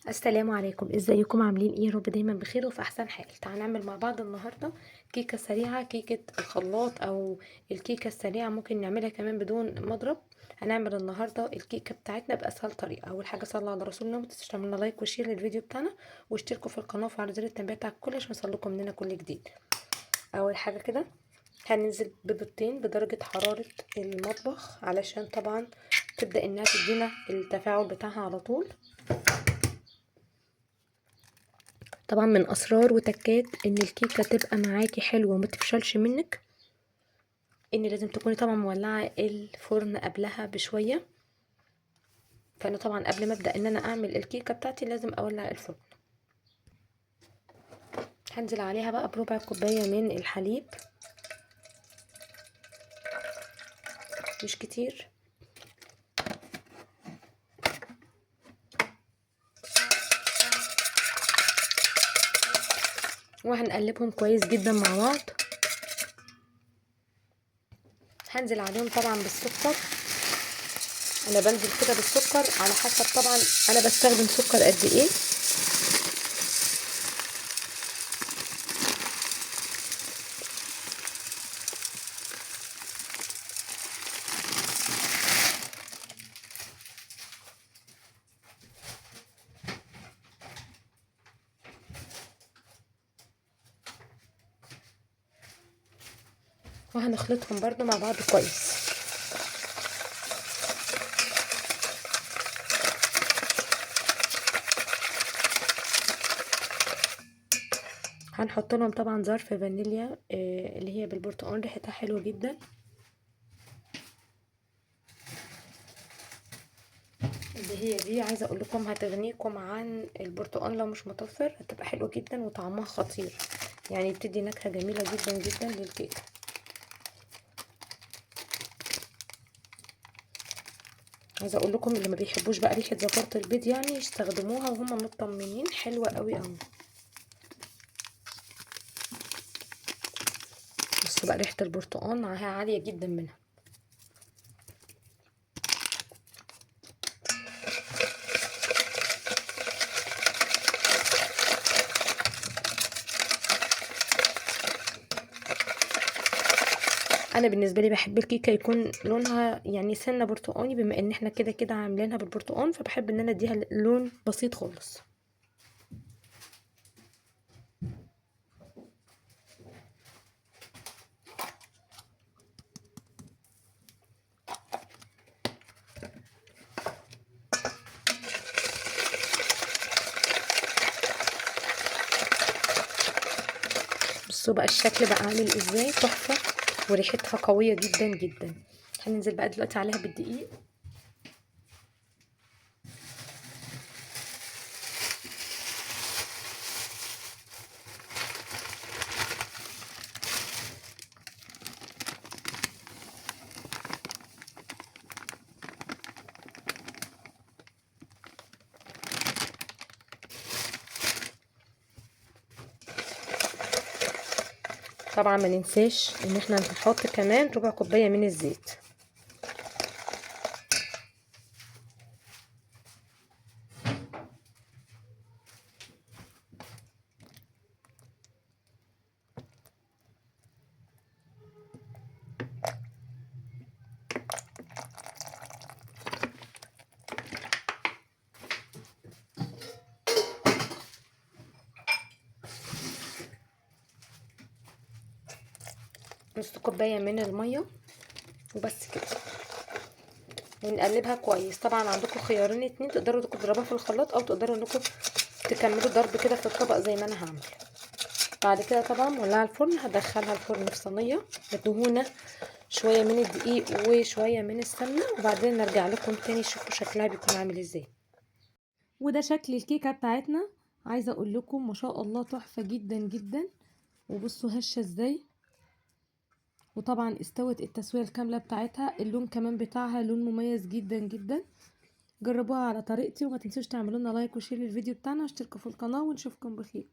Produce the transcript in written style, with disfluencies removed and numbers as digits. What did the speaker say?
السلام عليكم، ازيكم عاملين ايه؟ رب دايما بخير وفي احسن حال. تعالوا نعمل مع بعض النهارده كيكه سريعه، كيكه الخلاط او الكيكه السريعه، ممكن نعملها كمان بدون مضرب. هنعمل النهارده الكيكه بتاعتنا باسهل طريقه. اول حاجه صلوا على رسولنا، ما تنسوش تعملوا لايك وشير للفيديو بتاعنا واشتركوا في القناه وفعلوا زر التنبيه بتاع الكل عشان يوصلكم مننا كل جديد. اول حاجه كده هننزل ببيضتين بدرجه حراره المطبخ علشان طبعا تبدا انها تدينا التفاعل بتاعها على طول. طبعا من اسرار وتكات ان الكيكه تبقى معاكي حلوه وما تفشلش منك ان لازم تكوني طبعا مولعه الفرن قبلها بشويه. فانا طبعا قبل ما ابدا ان انا اعمل الكيكه بتاعتي لازم اولع الفرن. هنزل عليها بقى بربع كوبايه من الحليب، مش كتير. وهنقلبهم كويس جدا مع بعض. هنزل عليهم طبعا بالسكر. انا بنزل كده بالسكر على حسب طبعا انا بستخدم سكر قد ايه. وهنخلطهم برضو مع بعض كويس. هنحط لهم طبعا ظرف فانيليا اللي هي بالبرتقال، ريحتها حلوه جدا. اللي هي دي عايزه اقول لكم هتغنيكم عن البرتقال، لو مش متوفر هتبقى حلوه جدا وطعمها خطير، يعني بتدي نكهه جميله جدا جدا للكيكه. عايزه اقول لكم اللي ما بيحبوش بقى ريحه زفاره البيض يعني يستخدموها وهم مطمنين، حلوه قوي قوي. بصوا بقى ريحه البرتقال معاها عاليه جدا منها. انا بالنسبه لي بحب الكيكه يكون لونها يعني سنه برتقاني، بما ان احنا كده كده عاملينها بالبرتقال، فبحب ان انا اديها لون بسيط خالص. بصوا بقى الشكل بقى عامل ازاي، تحفه وريحتها قويه جدا جدا. هننزل بقى دلوقتي عليها بالدقيق. طبعا ما ننساش ان احنا هنحط كمان ربع كوبايه من الزيت. نص كوبايه من الميه وبس كده، ونقلبها كويس. طبعا عندكم خيارين اتنين، تقدروا تضربوها في الخلاط او تقدروا انكم تكملوا ضرب كده في الطبق زي ما انا هعمل. بعد كده طبعا مولعه الفرن، هدخلها الفرن في صينيه مدهونه شويه من الدقيق وشويه من السمنه، وبعدين نرجع لكم تاني شوفوا شكلها بيكون عامل ازاي. وده شكل الكيكه بتاعتنا. عايزه اقول لكم ما شاء الله تحفه جدا جدا. وبصوا هشه ازاي، وطبعا استوت التسويه الكامله بتاعتها. اللون كمان بتاعها لون مميز جدا جدا. جربوها على طريقتي، وما تنسوش تعملوا لنا لايك وشير للفيديو بتاعنا واشتركوا في القناه، ونشوفكم بخير.